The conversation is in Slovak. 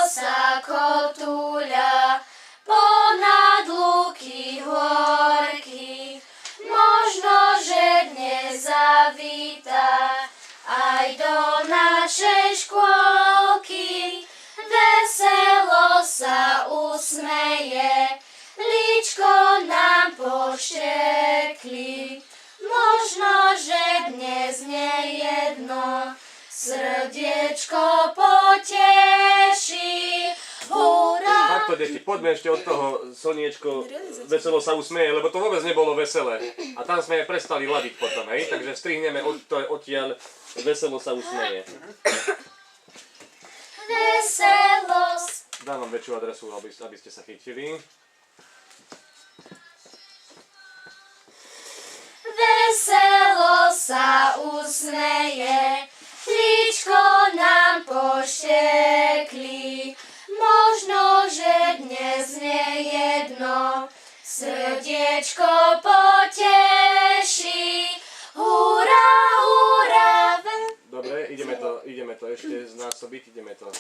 sa kotúľa ponad lúky horky. Možno, že dnes zavíta aj do našej škôlky. Veselo sa usmeje, líčko nám poštekli. Možno, že dnes nejedno srdiečko poteší. Hurá! Takto, deti, poďme ešte od toho slniečko veselo sa usmeje, lebo to vôbec nebolo veselé. A tam sme aj prestali ladiť potom, hej? Takže strihneme odtiaľ veselo sa usmeje. Veselo. Dám vám väčšiu adresu, aby ste sa chytili. Veselo sa usmeje, líčko nám poštekli. Možno, že dnes nejedno srdiečko poteší. Hurá, hurá! Dobre, ideme to ešte znásobiť, ideme to